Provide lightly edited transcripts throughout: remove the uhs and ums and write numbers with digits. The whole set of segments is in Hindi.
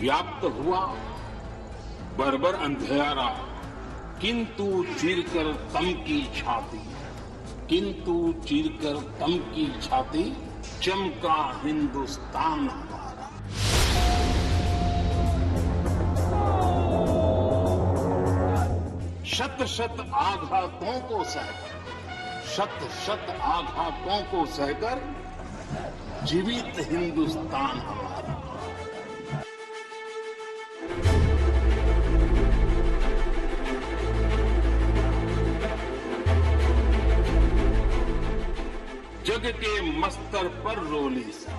व्याप्त हुआ बर्बर अंधेरा, किंतु चीरकर तम की छाती, किंतु चीरकर तम की छाती, चमका हिंदुस्तान हमारा। शत शत आघातों को सहकर, शत शत आघातों को सहकर जीवित हिंदुस्तान हमारा। जग के मस्तर पर रोली सा,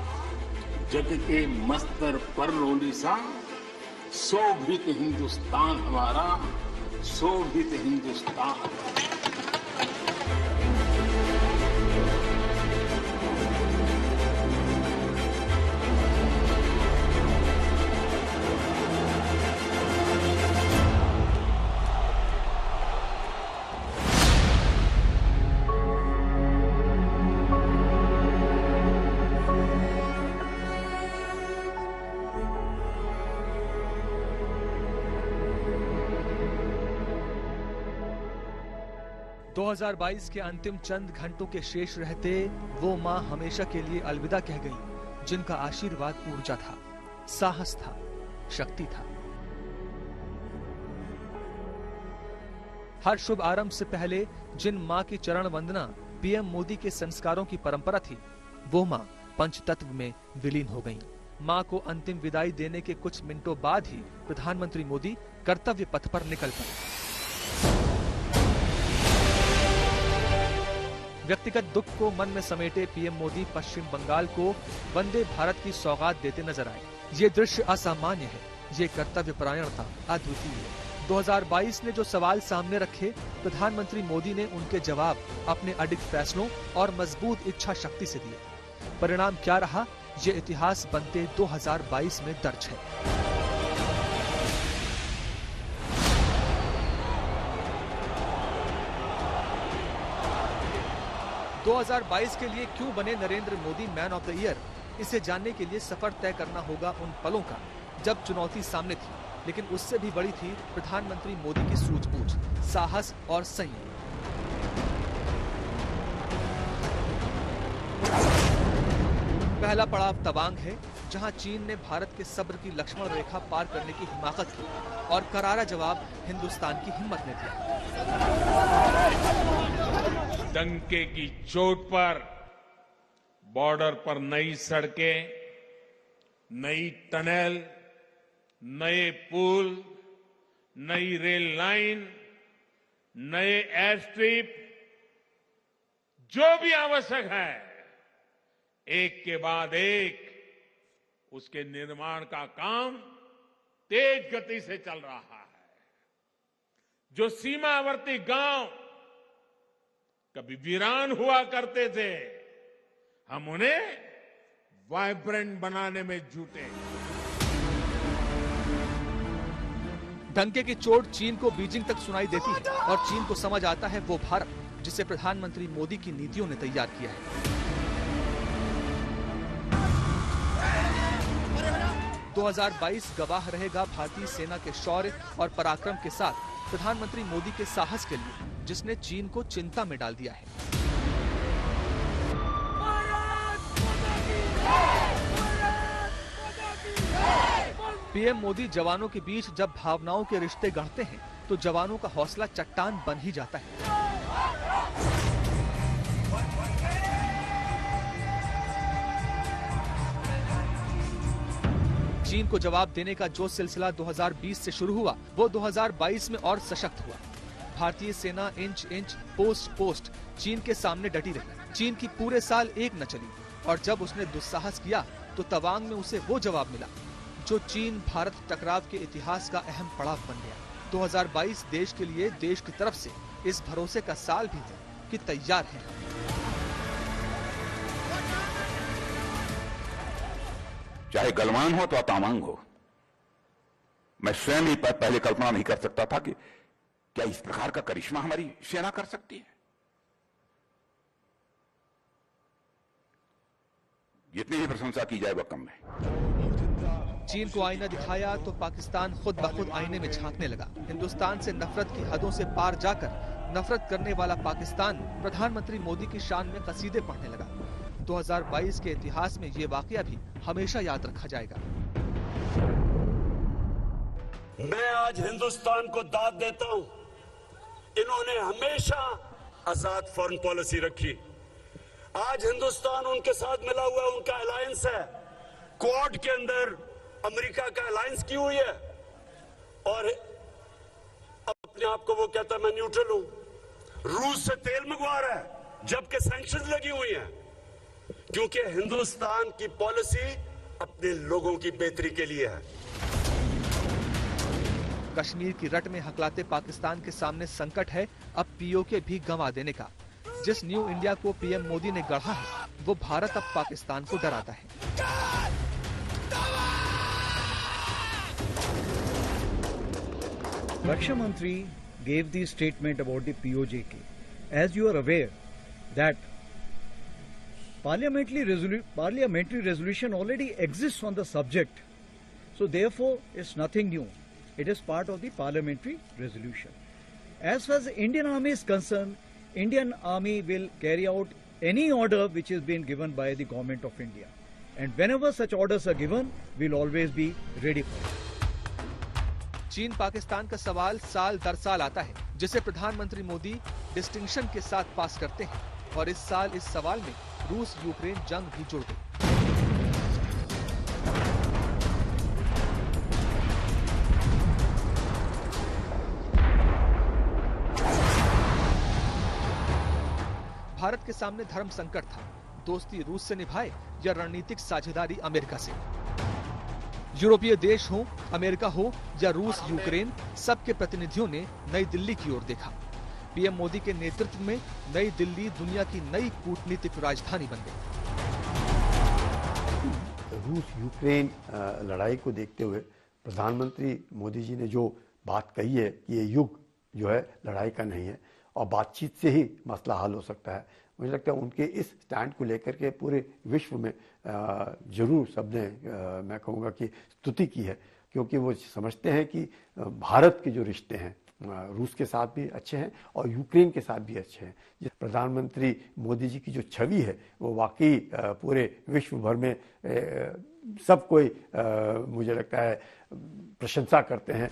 जग के मस्तर पर रोली सा, शोभित हिंदुस्तान हमारा, शोभित हिंदुस्तान। दो 2022 के अंतिम चंद घंटों के शेष रहते वो मां हमेशा के लिए अलविदा कह गई, जिनका आशीर्वाद ऊर्जा था, साहस था, शक्ति था। हर शुभ आरंभ से पहले जिन मां की चरण वंदना पीएम मोदी के संस्कारों की परंपरा थी, वो मां पंचतत्व में विलीन हो गईं। मां को अंतिम विदाई देने के कुछ मिनटों बाद ही प्रधानमंत्री मोदी कर्तव्य पथ पर निकल पड़े। व्यक्तिगत दुख को मन में समेटे पीएम मोदी पश्चिम बंगाल को वंदे भारत की सौगात देते नजर आए। ये दृश्य असामान्य है, ये कर्तव्य परायणता अद्वितीय है। 2022 ने जो सवाल सामने रखे, प्रधानमंत्री मोदी ने उनके जवाब अपने अडिग फैसलों और मजबूत इच्छा शक्ति से दिए। परिणाम क्या रहा, ये इतिहास बनते 2022 में दर्ज है। 2022 के लिए क्यों बने Narendra Modi man of the year, इसे जानने के लिए सफर तय करना होगा उन पलों का जब चुनौती सामने थी, लेकिन उससे भी बड़ी थी प्रधानमंत्री मोदी की सूझबूझ, साहस और संयम। पहला पड़ाव तवांग है, जहां चीन ने भारत के सब्र की लक्ष्मण रेखा पार करने की हिमाकत की और करारा जवाब हिंदुस्तान की हिम्मत ने दिया। डंके की चोट पर बॉर्डर पर नई सड़कें, नई टनल, नए पुल, नई रेल लाइन, नए एयर स्ट्रिप, जो भी आवश्यक है, एक के बाद एक उसके निर्माण का काम तेज गति से चल रहा है। जो सीमावर्ती गांव कभी वीरान हुआ करते थे, हम उन्हें वाइब्रेंट बनाने में जुटे। डंके की चोट चीन को बीजिंग तक सुनाई देती है और चीन को समझ आता है वो भारत जिसे प्रधानमंत्री मोदी की नीतियों ने तैयार किया है। 2022 गवाह रहेगा भारतीय सेना के शौर्य और पराक्रम के साथ प्रधानमंत्री मोदी के साहस के लिए, जिसने चीन को चिंता में डाल दिया है। पीएम मोदी जवानों के बीच जब भावनाओं के रिश्ते गढ़ते हैं, तो जवानों का हौसला चट्टान बन ही जाता है। चीन को जवाब देने का जो सिलसिला 2020 से शुरू हुआ, वो 2022 में और सशक्त हुआ। भारतीय सेना इंच इंच, पोस्ट पोस्ट चीन के सामने डटी रही। चीन की पूरे साल एक न चली और जब उसने दुस्साहस किया तो तवांग में उसे वो जवाब मिला जो चीन भारत टकराव के इतिहास का अहम पड़ाव बन गया। 2022 देश के लिए देश की तरफ से इस भरोसे का साल भी है कि तैयार है। चाहे गलवान हो तो तावांग हो, मैं स्वयं ही पहले कल्पना नहीं कर सकता था कि क्या इस प्रकार का करिश्मा हमारी सेना कर सकती है। जितनी ही प्रशंसा की जाए वह कम है। चीन को आईना दिखाया तो पाकिस्तान खुद ब खुद आईने में झांकने लगा। हिंदुस्तान से नफरत की हदों से पार जाकर नफरत करने वाला पाकिस्तान प्रधानमंत्री मोदी की शान में कसीदे पढ़ने लगा। 2022 के इतिहास में ये वाकया भी हमेशा याद रखा जाएगा। मैं आज हिंदुस्तान को दाद देता हूं, इन्होंने हमेशा आजाद फॉरेन पॉलिसी रखी। आज हिंदुस्तान उनके साथ मिला हुआ, उनका अलायंस है। क्वाड के अंदर अमेरिका का अलायंस की हुई है और अपने आप को वो कहता है मैं न्यूट्रल हूं। रूस से तेल मंगवा रहा है जबकि सैंक्शंस लगी हुई हैं, क्योंकि हिंदुस्तान की पॉलिसी अपने लोगों की बेहतरी के लिए है। कश्मीर की रट में हकलाते पाकिस्तान के सामने संकट है अब पीओके भी गंवा देने का। जिस न्यू इंडिया को पीएम मोदी ने गढ़ा है वो भारत अब पाकिस्तान को डराता है। Raksha Mantri gave the statement about the POJK. As you are aware that parliamentary resolution already exists on the subject, so therefore it's nothing new. It is part of the parliamentary resolution. As far as the Indian Army is concerned, Indian Army will carry out any order which is being given by the Government of India. And whenever such orders are given, we'll always be ready for it. चीन पाकिस्तान का सवाल साल दर साल आता है, जिसे प्रधानमंत्री मोदी डिस्टिंक्शन के साथ पास करते हैं और इस साल इस सवाल में रूस यूक्रेन जंग भी जुड़ गई। भारत के सामने धर्म संकट था, दोस्ती रूस से निभाए या रणनीतिक साझेदारी अमेरिका से। यूरोपीय देश हो, अमेरिका हो या रूस यूक्रेन, सबके प्रतिनिधियों ने नई दिल्ली की ओर देखा। पीएम मोदी के नेतृत्व में नई दिल्ली दुनिया की नई कूटनीतिक राजधानी बन गई। रूस यूक्रेन लड़ाई को देखते हुए प्रधानमंत्री मोदी जी ने जो बात कही है कि ये युग जो है लड़ाई का नहीं है और बातचीत से ही मसला हल हो सकता है, मुझे लगता है उनके इस स्टैंड को लेकर के पूरे विश्व में जरूर सबने मैं कहूँगा कि स्तुति की है, क्योंकि वो समझते हैं कि भारत के जो रिश्ते हैं रूस के साथ भी अच्छे हैं और यूक्रेन के साथ भी अच्छे हैं। जिस प्रधानमंत्री मोदी जी की जो छवि है वो वाकई पूरे विश्व भर में सब कोई मुझे लगता है प्रशंसा करते हैं।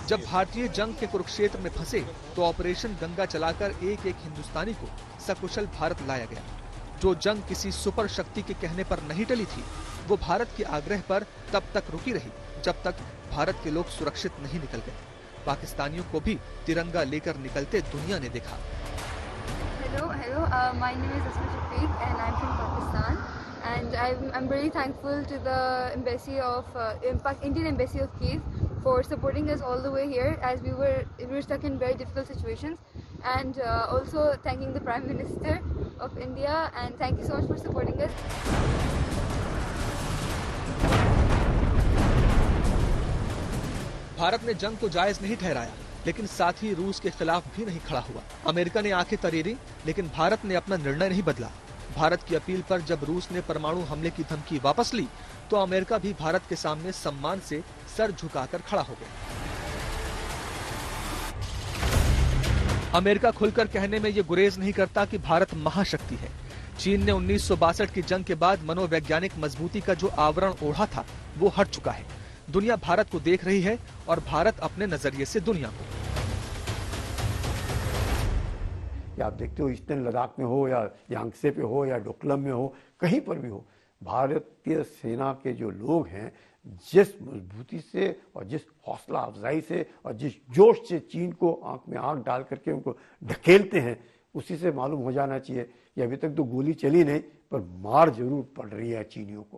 जब भारतीय जंग के कुरुक्षेत्र में फंसे तो ऑपरेशन गंगा चलाकर एक एक हिंदुस्तानी को सकुशल भारत लाया गया। जो जंग किसी सुपर शक्ति के कहने पर नहीं टली थी, वो भारत के आग्रह पर तब तक रुकी रही जब तक भारत के लोग सुरक्षित नहीं निकल गए। पाकिस्तानियों को भी तिरंगा लेकर निकलते दुनिया ने देखा। Hello, my name is Asma Shafiq and I'm from Pakistan, and I'm really thankful to the embassy of Indian Embassy of Kiev for supporting us all the way here, as we were stuck in very difficult situations, and also thanking the Prime Minister of India, and thank you so much for supporting us. Bharat ने जंग को जायज नहीं ठहराया, लेकिन साथ ही रूस के खिलाफ भी नहीं खड़ा हुआ। अमेरिका ने आंखें तरेरी, लेकिन भारत ने अपना निर्णय नहीं बदला। भारत की अपील पर जब रूस ने परमाणु हमले की धमकी वापस ली, तो अमेरिका भी भारत के सामने सम्मान से सर झुकाकर खड़ा हो गया। अमेरिका खुलकर कहने में ये गुरेज नहीं करता कि भारत महाशक्ति है। चीन ने 1962 की जंग के बाद मनोवैज्ञानिक मजबूती का जो आवरण ओढ़ा था, वो हट चुका है। दुनिया भारत को देख रही है और भारत अपने नजरिए से दुनिया को। आप देखते हो ईस्टर्न लद्दाख में हो या यांगसे पे हो या डोकलम में हो, कहीं पर भी हो, भारतीय सेना के जो लोग हैं जिस मजबूती से और जिस हौसला अफजाई से और जिस जोश से चीन को आंख में आंख डाल करके उनको ढकेलते हैं, उसी से मालूम हो जाना चाहिए कि अभी तक तो गोली चली नहीं पर मार जरूर पड़ रही है चीनियों को।